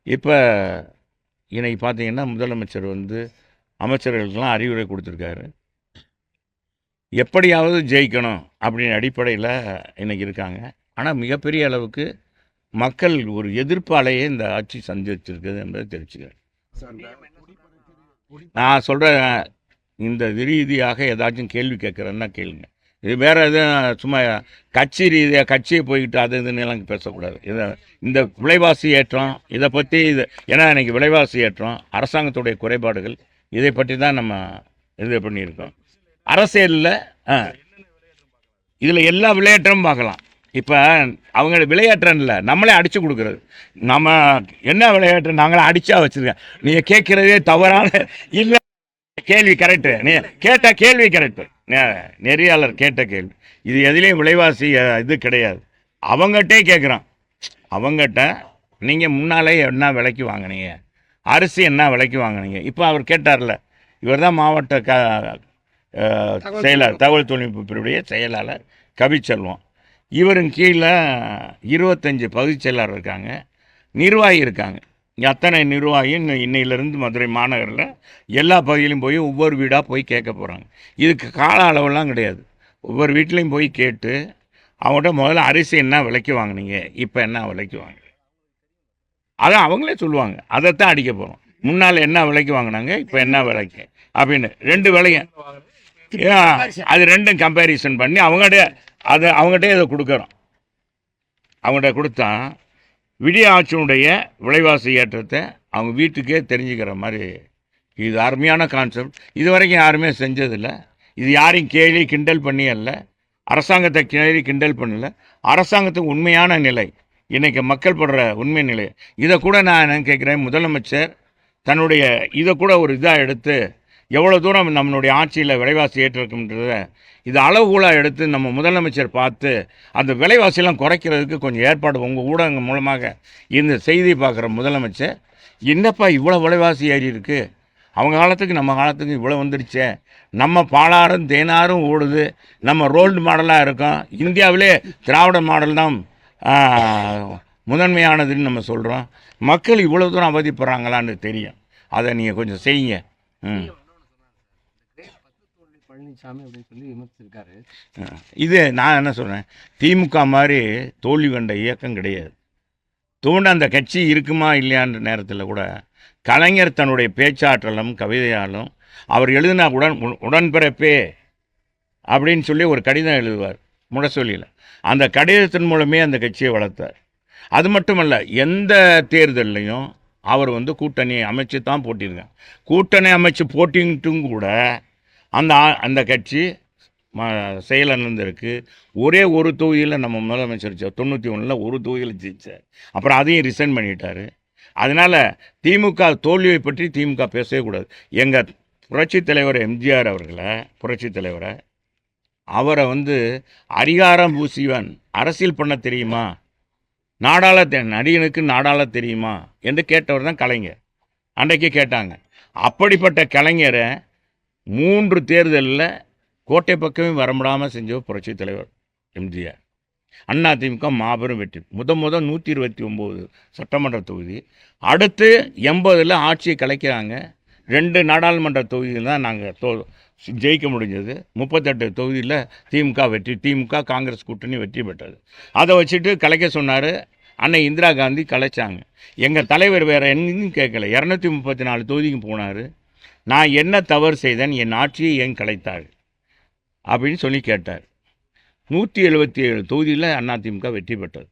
இப்போ இன்னைக்கு பார்த்தீங்கன்னா முதலமைச்சர் வந்து அமைச்சர்களுக்கெல்லாம் அறிவுரை கொடுத்துருக்காரு. எப்படியாவது ஜெயிக்கணும் அப்படின்னு அடிப்படையில் இன்னைக்கு இருக்காங்க. ஆனால் மிகப்பெரிய அளவுக்கு மக்கள் ஒரு எதிர்ப்பாலேயே இந்த ஆட்சி சந்திச்சிருக்குது என்பதை தெரிவிச்சுக்கிறேன். நான் சொல்கிறேன், இந்த ரீதியாக ஏதாச்சும் கேள்வி கேட்குறேன்னா கேளுங்க. இது வேறு எதுவும் சும்மா கட்சி ரீதியாக கட்சியை போய்கிட்டு அது இதுன்னு எல்லாம் பேசக்கூடாது. இதை இந்த விலைவாசி ஏற்றம் இதை பற்றி ஏன்னா இன்னைக்கு விலைவாசி ஏற்றம் அரசாங்கத்துடைய குறைபாடுகள் இதை பற்றி தான் நம்ம இது பண்ணியிருக்கோம். அரசியலில் இதில் எல்லா விளையாட்டும் பார்க்கலாம். இப்போ அவங்க விளையாட்டுறன் இல்லை, நம்மளே அடித்து கொடுக்குறது. நம்ம என்ன விளையாட்டு நாங்களே அடித்தா வச்சுருக்கேன். நீங்கள் கேட்குறதே தவறான இல்லை. கேள்வி கரெக்டு, நீ கேட்ட கேள்வி கரெக்டு, நெறியாளர் கேட்ட கேள்வி. இது எதுலேயும் விலைவாசி இது கிடையாது. அவங்ககிட்டே கேட்குறான். அவங்ககிட்ட நீங்கள் முன்னாலே என்ன விலைக்கு வாங்கினீங்க, அரிசி என்ன விலைக்கு வாங்கினீங்க. இப்போ அவர் கேட்டார்ல, இவர் தான் மாவட்ட செயலாளர், தகவல் தொழில்நுட்ப பிரிவுடைய செயலாளர் கவிச்செல்வம். இவரின் கீழே 25 பகுதிச் செயலாளர் இருக்காங்க, நிர்வாகி இருக்காங்க. அத்தனை நிர்வாகியும் இன்னையிலேருந்து மதுரை மாநகரில் எல்லா பகுதியிலையும் போய் ஒவ்வொரு வீடாக போய் கேட்க போகிறாங்க. இதுக்கு கால அளவெல்லாம் கிடையாது. ஒவ்வொரு வீட்லேயும் போய் கேட்டு அவங்கள்ட்ட முதல்ல அரிசி என்ன விலைக்கு வாங்கினீங்க, இப்போ என்ன விலைக்கு வாங்க, அதான் அவங்களே சொல்லுவாங்க. அதைத்தான் அடிக்க போகிறோம். முன்னால் என்ன விலைக்கு வாங்கினாங்க, இப்போ என்ன விலைக்கு அப்படின்னு 2 விலையும் அது ரெண்டும் கம்பேரிசன் பண்ணி அவங்ககிட்டே இதை கொடுக்குறோம். அவங்கள்ட்ட கொடுத்தா விடிய ஆட்சியினுடைய விலைவாசி ஏற்றத்தை அவங்க வீட்டுக்கே தெரிஞ்சுக்கிற மாதிரி. இது அருமையான கான்செப்ட். இது வரைக்கும் யாருமே செஞ்சதில்லை. இது யாரையும் கேலி கிண்டல் பண்ணி அல்ல, அரசாங்கத்தை கேலி கிண்டல் பண்ணல. அரசாங்கத்துக்கு உண்மையான நிலை, இன்றைக்கி மக்கள் படுற உண்மை நிலை. இதை கூட நான் என்ன கேட்குறேன், முதலமைச்சர் தன்னுடைய இதை கூட ஒரு இதாக எடுத்து எவ்வளோ தூரம் நம்மளுடைய ஆட்சியில் விலைவாசி ஏற்றிருக்குன்றத இது அளவுகோலாக எடுத்து நம்ம முதலமைச்சர் பார்த்து அந்த விலைவாசியெல்லாம் குறைக்கிறதுக்கு கொஞ்சம் ஏற்பாடு உங்கள் ஊடகங்கள் மூலமாக இந்த செய்தி பார்க்குற முதலமைச்சர், என்னப்பா இவ்வளோ விலைவாசி ஏறி இருக்குது, அவங்க காலத்துக்கு நம்ம காலத்துக்கு இவ்வளோ வந்துடுச்சே, நம்ம பாலாறும் தேனாரும் ஓடுது, நம்ம ரோல்டு மாடலாக இருக்கோம், இந்தியாவிலே திராவிட மாடல் தான் முதன்மையானதுன்னு நம்ம சொல்கிறோம். மக்கள் இவ்வளோ தூரம் அவதிப்படுறாங்களான்னு தெரியும். அதை நீங்கள் கொஞ்சம் செய்யுங்க. பழனிசாமி அப்படின்னு சொல்லி விமர்சிச்சிருக்காரு. இது நான் என்ன சொல்கிறேன், திமுக மாதிரி தோல்வி கண்ட இயக்கம் கிடையாது. தோண்ட அந்த கட்சி இருக்குமா இல்லையான்ற நேரத்தில் கூட கலைஞர் தன்னுடைய பேச்சாற்றலும் கவிதையாலும் அவர் எழுதினா உடன்பிறப்பே அப்படின்னு சொல்லி ஒரு கடிதம் எழுதுவார் முரசொலியில். அந்த கடிதத்தின் மூலமே அந்த கட்சியை வளர்த்தார். அது மட்டுமல்ல, எந்த தேர்தல்லையும் அவர் வந்து கூட்டணி அமைச்சு தான் போட்டியிருக்காங்க. கூட்டணி அமைச்சு போட்டிட்டும் கூட அந்த கட்சி செயலிழந்திருக்கு. ஒரே ஒரு தொகுதியில் நம்ம முதலமைச்சர் 91 ஒரு தொகுதியில் ஜெயிச்சார். அப்புறம் அதையும் ரிசைன் பண்ணிட்டார். அதனால் திமுக தோல்வியை பற்றி திமுக பேசவே கூடாது. எங்கள் புரட்சித் தலைவர் எம்ஜிஆர் அவரை வந்து அதிகாரம் பூசிவன், அரசியல் பண்ண தெரியுமா, நடிகனுக்கு நாடாள தெரியுமா என்று கேட்டவர் தான் கலைஞர். அன்றைக்கே கேட்டாங்க. அப்படிப்பட்ட கலைஞரை 3 தேர்தலில் கோட்டை பக்கமே வரமுடாமல் செஞ்சவர் புரட்சித் தலைவர் எம்ஜிஆர். அதிமுக மாபெரும் வெற்றி. முதல் 129 சட்டமன்ற தொகுதி, அடுத்து 80 ஆட்சியை கலைக்கிறாங்க. 2 நாடாளுமன்ற தொகுதியில் தான் நாங்கள் ஜெயிக்க முடிஞ்சது. 38 தொகுதியில் திமுக வெற்றி, திமுக காங்கிரஸ் கூட்டணி வெற்றி பெற்றது. அதை வச்சுட்டு கலைக்க சொன்னார். அன்னை இந்திரா காந்தி கலைச்சாங்க. எங்கள் தலைவர் வேறு எங்கேயும் கேட்கல, 234 தொகுதிக்கு போனார். நான் என்ன தவறு செய்தேன், என் ஆட்சியை ஏன் கலைத்தார் அப்படின்னு சொல்லி கேட்டார். 177 தொகுதியில் அதிமுக வெற்றி பெற்றது.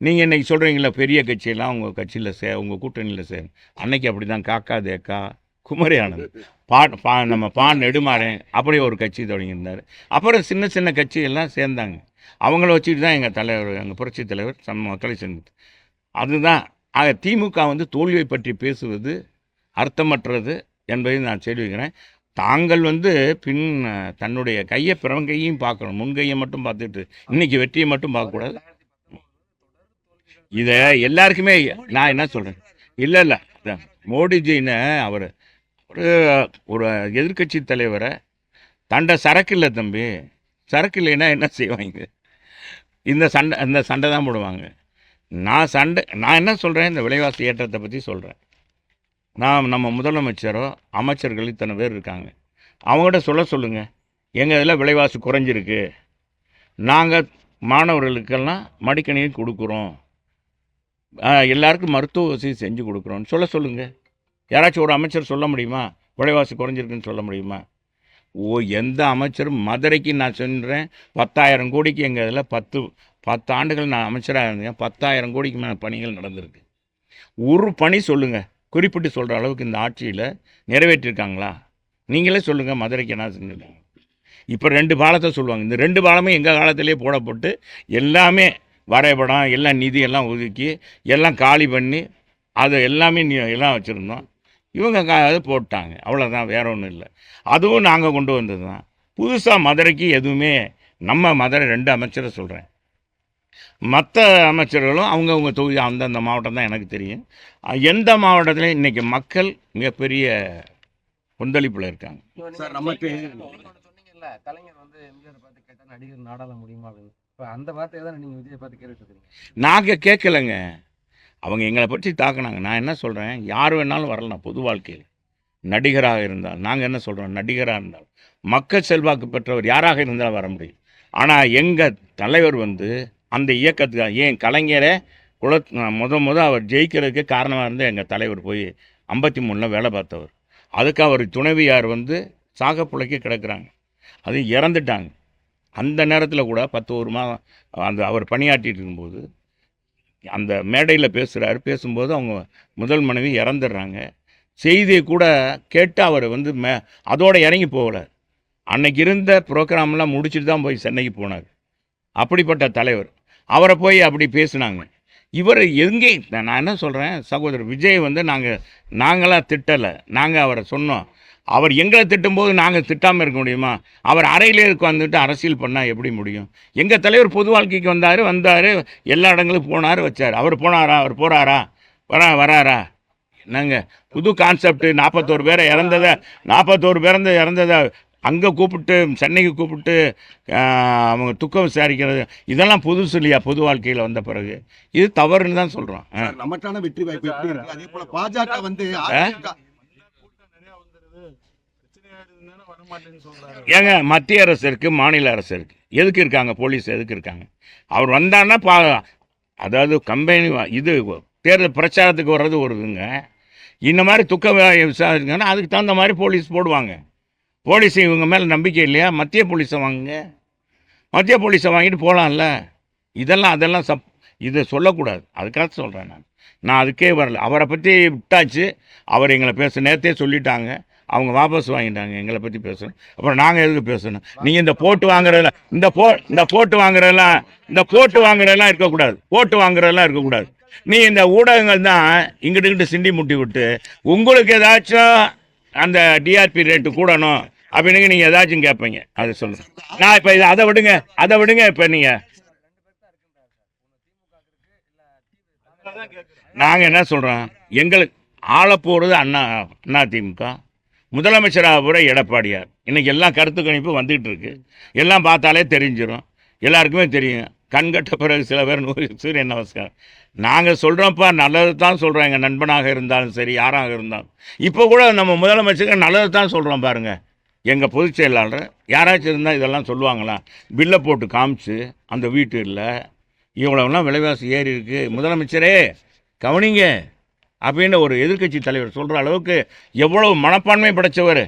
நீங்கள் இன்றைக்கி சொல்கிறீங்களா பெரிய கட்சியெல்லாம் உங்கள் கட்சியில் உங்கள் கூட்டணியில் சேரும். அன்னைக்கு அப்படி தான் காக்கா தேக்கா குமரி ஆனந்த் நம்ம நெடுமாறன் அப்படி ஒரு கட்சி தொடங்கியிருந்தார். அப்புறம் சின்ன சின்ன கட்சியெல்லாம் சேர்ந்தாங்க. அவங்கள வச்சுட்டு தான் எங்கள் புரட்சித் தலைவர் மக்களை செஞ்சது. அதுதான். ஆக திமுக வந்து தோல்வியை பற்றி பேசுவது அர்த்தமற்றது என்பதை நான் தெரிவிக்கிறேன். தாங்கள் வந்து தன்னுடைய கையை பிறங்கையும் பார்க்கணும், முன்கையை மட்டும் பார்த்துட்டு இன்றைக்கி வெற்றியை மட்டும் பார்க்கக்கூடாது. இதை எல்லாருக்குமே நான் என்ன சொல்கிறேன், இல்லை மோடிஜின்னு அவர் ஒரு எதிர்கட்சி தலைவரை தண்டை சரக்கு இல்லை தம்பி, சரக்கு இல்லைன்னா என்ன செய்வாங்க, இந்த சண்டை தான் போடுவாங்க. நான் என்ன சொல்கிறேன், இந்த விலைவாசி ஏற்றத்தை பற்றி சொல்கிறேன். நம்ம முதலமைச்சரோ அமைச்சர்கள் இத்தனை பேர் இருக்காங்க, அவங்ககிட்ட சொல்லுங்கள், எங்கள் இதில் விலைவாசி குறைஞ்சிருக்கு, நாங்கள் மாணவர்களுக்கெல்லாம் மடிக்கணினி கொடுக்குறோம், எல்லாருக்கும் மருத்துவ வசதி செஞ்சு கொடுக்குறோன்னு சொல்லுங்கள். யாராச்சும் ஒரு அமைச்சர் சொல்ல முடியுமா? விலைவாசி குறைஞ்சிருக்குன்னு சொல்ல முடியுமா? எந்த அமைச்சரும் மதுரைக்கு நான் சொல்கிறேன், 10,000 கோடிக்கு எங்கள் இதில் 10 ஆண்டுகள் நான் அமைச்சராக இருந்தேன், 10,000 கோடிக்கு மேலே பணிகள் நடந்திருக்கு. ஒரு பணி சொல்லுங்கள், குறிப்பிட்டு சொல்கிற அளவுக்கு இந்த ஆட்சியில் நிறைவேற்றிருக்காங்களா? நீங்களே சொல்லுங்கள், மதுரைக்கு என்ன செஞ்சுருக்காங்க? இப்போ 2 பாலத்தை சொல்லுவாங்க. இந்த 2 பாலமே எங்கள் காலத்திலே போடப்பட்டு எல்லாமே வரைபடம் எல்லாம் நிதி எல்லாம் ஒதுக்கி எல்லாம் காலி பண்ணி அதை எல்லாமே எல்லாம் வச்சுருந்தோம். இவங்க அது போட்டாங்க, அவ்வளோதான், வேற ஒன்றும் இல்லை. அதுவும் நாங்கள் கொண்டு வந்தது தான். புதுசாக மதுரைக்கு எதுவுமே, நம்ம மதுரை 2 அமைச்சரை சொல்கிறேன், மற்ற அமைச்சர்களும் அவங்கவுங்க தொகுதி அந்தந்த மாவட்டம் தான் எனக்கு தெரியும். எந்த மாவட்டத்துலையும் இன்றைக்கி மக்கள் மிகப்பெரிய கொந்தளிப்பில் இருக்காங்க. சார், நமக்கு சொன்னீங்கல்ல, கலைஞர் வந்து எம்ஜிஆர் பார்த்து கேட்டால் நடிகர் நாடாள முடியுமா அப்படின்னு. இப்போ அந்த வார்த்தையை தான் நீங்கள் விஜயை பார்த்து கேட்டுருக்கீங்க. நாங்கள் கேட்கலைங்க, அவங்க எங்களை பற்றி தாக்குனாங்க. நான் என்ன சொல்கிறேன், யார் வேணாலும் வரலாம் பொது வாழ்க்கையில். நடிகராக இருந்தால், நாங்கள் என்ன சொல்கிறோம், நடிகராக இருந்தால், மக்கள் செல்வாக்கு பெற்றவர் யாராக இருந்தாலும் வர முடியும். ஆனால் எங்கள் தலைவர் வந்து அந்த இயக்கத்துக்கு ஏன் கலைஞரை அவர் ஜெயிக்கிறதுக்கு காரணமாக இருந்து எங்கள் தலைவர் போய் 53 வேலை பார்த்தவர். அதுக்கு அவர் துணைவியார் வந்து சாகப்புழைக்க கிடக்கிறாங்க, அது இறந்துட்டாங்க. அந்த நேரத்தில் கூட 10 மாதம் அந்த அவர் பணியாற்றிட்டு இருக்கும்போது அந்த மேடையில் பேசும்போது அவங்க முதல் மனைவி இறந்துடுறாங்க. செய்தியை கூட கேட்டு அவர் வந்து அதோடு இறங்கி போகலை. அன்னைக்கு இருந்த ப்ரோக்ராம்லாம் முடிச்சுட்டு தான் போய் சென்னைக்கு போனார். அப்படிப்பட்ட தலைவர், அவரை போய் அப்படி பேசுனாங்க. இவர் எங்கே, நான் என்ன சொல்கிறேன், சகோதரர் விஜய் வந்து நாங்களாக திட்டலை, நாங்கள் அவரை சொன்னோம். அவர் எங்களை திட்டும்போது நாங்கள் திட்டாமல் இருக்க முடியுமா? அவர் அறையிலே உட்காந்துட்டு அரசியல் பண்ணால் எப்படி முடியும்? எங்கள் தலைவர் பொது வாழ்க்கைக்கு வந்தார், எல்லா இடங்களுக்கும் போனார், வச்சார். அவர் போனாரா? அவர் போகிறாரா? வராரா? என்னங்க புது கான்செப்ட்? 41 பேரை இறந்ததை அங்கே கூப்பிட்டு சென்னைக்கு கூப்பிட்டு அவங்க துக்கம் விசாரிக்கிறது, இதெல்லாம் புதுசு இல்லையா? பொது வாழ்க்கையில் வந்த பிறகு இது தவறுன்னு தான் சொல்கிறோம். நமக்கான வெற்றி வாய்ப்பு எப்படி இருக்கு? அதே போல பாஜக வந்து ஏங்க, மத்திய அரசு இருக்குது, மாநில அரசு இருக்குது, எதுக்கு இருக்காங்க? போலீஸ் எதுக்கு இருக்காங்க? அவர் வந்தான்னா அதாவது கம்பெனி இது தேர்தல் பிரச்சாரத்துக்கு வர்றது வருதுங்க. இந்த மாதிரி துக்க விசாரிச்சுங்கன்னா அதுக்கு தகுந்த மாதிரி போலீஸ் போடுவாங்க. போலீஸ் இவங்க மேலே நம்பிக்கை இல்லையா? மத்திய போலீஸை வாங்கிட்டு போகலாம்ல. அதெல்லாம் இதை சொல்லக்கூடாது. அதுக்காக சொல்கிறேன். நான் அதுக்கே வரல. அவரை பற்றி விட்டாச்சு. அவர் எங்களை நேரத்தே சொல்லிட்டாங்க, அவங்க வாபஸ் வாங்கிட்டாங்க. எங்களை பற்றி பேசணும், அப்புறம் நாங்கள் எதுக்கு பேசணும்? நீங்கள் இந்த போட்டு வாங்குறதெல்லாம் இருக்கக்கூடாது. நீ இந்த ஊடகங்கள் தான் இங்கிட்டு சிண்டி முட்டி விட்டு உங்களுக்கு ஏதாச்சும் அந்த டிஆர்பி ரேட்டு கூடணும் அப்படின்னு நீங்கள் ஏதாச்சும் கேட்பீங்க. அதை சொல்லுங்க. நான் இப்போ அதை விடுங்க. இப்போ நீங்கள் நாங்கள் என்ன சொல்கிறோம், எங்களுக்கு ஆள போகிறது அண்ணா திமுக, முதலமைச்சராக போகிற எடப்பாடியார். இன்றைக்கி எல்லாம் கருத்து கணிப்பு வந்துகிட்டு இருக்கு. எல்லாம் பார்த்தாலே தெரிஞ்சிடும், எல்லாருக்குமே தெரியும். கண்கட்ட பிறகு சில பேர் சூரியன் நமஸ்காரம். நாங்கள் சொல்கிறோம்ப்பா, நல்லது தான் சொல்கிறோம். எங்கள் நண்பனாக இருந்தாலும் சரி, யாராக இருந்தாலும். இப்போ கூட நம்ம முதலமைச்சருக்கு நல்லது தான் சொல்கிறோம் பாருங்கள். எங்கள் பொதுச் செயலாளர் யாராச்சும் இருந்தால் இதெல்லாம் சொல்லுவாங்களா? பில்லை போட்டு காமிச்சு அந்த வீட்டில் இவ்வளோலாம் விலைவாசி ஏறி இருக்குது, முதலமைச்சரே கவனிங்க அப்படின்னு ஒரு எதிர்க்கட்சி தலைவர் சொல்கிற அளவுக்கு எவ்வளோ மனப்பான்மை படைத்தவர்,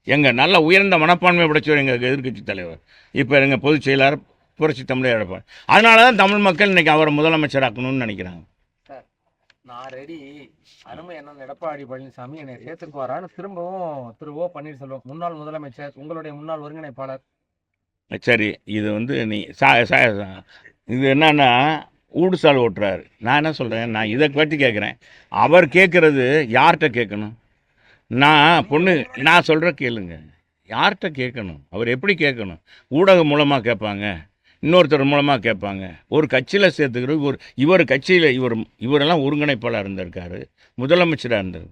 எங்கள் நல்ல உயர்ந்த மனப்பான்மை படைத்தவர் எங்கள் எதிர்க்கட்சி தலைவர். இப்போ எங்கள் பொதுச் செயலாளர் புரட்சி தமிழர் எடப்பாடி. அதனால தான் தமிழ் மக்கள் இன்றைக்கி அவரை முதலமைச்சராக்கணும்னு நினைக்கிறாங்க. சார், நான் ரெடி, அருமை அண்ணன் எடப்பாடி பழனிசாமி என்னை சேர்த்துக்குவாரான்னு திரும்பவும் திரு ஓ பன்னீர்செல்வம், முன்னாள் முதலமைச்சர், உங்களுடைய முன்னாள் ஒருங்கிணைப்பாளர். சரி, இது வந்து இது என்னன்னா ஊடுசால் ஓட்டுறாரு. நான் என்ன சொல்கிறேன், நான் இதை பற்றி கேட்குறேன். அவர் கேட்குறது யார்கிட்ட கேட்கணும்? நான் சொல்கிற கேளுங்க, யார்கிட்ட கேட்கணும்? அவர் எப்படி கேட்கணும்? ஊடகம் மூலமாக கேட்பாங்க, இன்னொருத்தர் மூலமாக கேட்பாங்க. ஒரு கட்சியில் சேர்த்துக்கிறது. இவரெல்லாம் ஒருங்கிணைப்பாளர் இருந்திருக்காரு, முதலமைச்சராக இருந்தார்.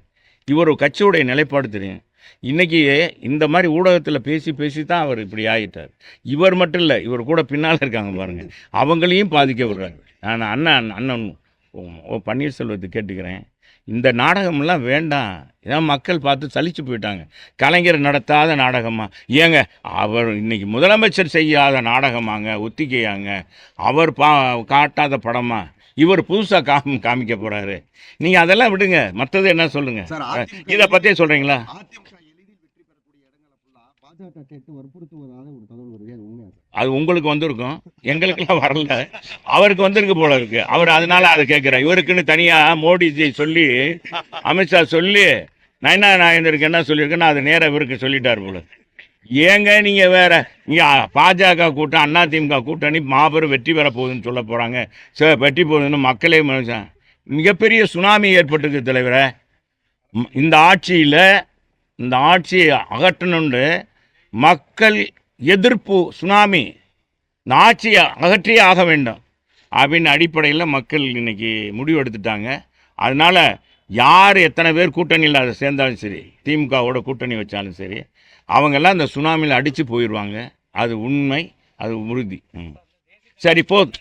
இவர் கட்சியுடைய நிலைப்பாடு தெரியும். இன்றைக்கி இந்த மாதிரி ஊடகத்தில் பேசி தான் அவர் இப்படி ஆகிட்டார். இவர் மட்டும் இல்லை, இவர் கூட பின்னால் இருக்காங்க பாருங்கள், அவங்களையும் பாதிக்க விடுறாங்க. அண்ணன் பன்னீர்செல்வத்தை கேட்டுக்கிறேன், இந்த நாடகமெல்லாம் வேண்டாம். ஏன்னா மக்கள் பார்த்து சலிச்சு போயிட்டாங்க. கலைஞர் நடத்தாத நாடகமா? ஏங்க அவர் இன்னைக்கு முதலமைச்சர் செய்யாத நாடகமாங்க, ஒத்திகையாங்க, அவர் காட்டாத படமா? இவர் புதுசாக காமிக்க போகிறாரு. நீங்கள் அதெல்லாம் விடுங்க, மற்றது என்ன சொல்லுங்கள். சார், இதை பற்றியே சொல்கிறீங்களா? அதிமுக எளிதில் வெற்றி பெறக்கூடிய இடங்களை ஃபுல்லா பாஜக கேட்டு வற்புறுத்துவதாக ஒரு தகவல் வருது. அது உண்மையா சார்? அது உங்களுக்கு வந்திருக்கும், எங்களுக்கெல்லாம் வரல. அவருக்கு வந்திருக்கு போல இருக்கு. அவர் அதனால அதை கேட்குறார். இவருக்குன்னு தனியாக மோடிஜி சொல்லி, அமித்ஷா சொல்லி, நயனா நாயந்தருக்கு என்ன சொல்லியிருக்கேன்னு அது நேராக இவருக்கு சொல்லிட்டார் போல. ஏங்க நீங்கள் வேற இங்கே பாஜக கூட்டம், அதிமுக கூட்டணி மாபெரும் வெற்றி பெற போகுதுன்னு சொல்ல போகிறாங்க. வெற்றி போகுதுன்னு மக்களே மிகப்பெரிய சுனாமி ஏற்பட்டிருக்கு தலைவரை. இந்த ஆட்சியை அகற்றணுண்டு மக்கள் எதிர்ப்பு சுனாமி, இந்த ஆட்சியை அகற்றியே ஆக வேண்டும் அப்படின்னு அடிப்படையில் மக்கள் இன்னைக்கு முடிவெடுத்துட்டாங்க. அதனால் யார் எத்தனை பேர் கூட்டணியில் அதை சேர்ந்தாலும் சரி, திமுகவோட கூட்டணி வச்சாலும் சரி, அவங்கெல்லாம் இந்த சுனாமியில் அடித்து போயிடுவாங்க. அது உண்மை, அது உறுதி. சரி, போதும்.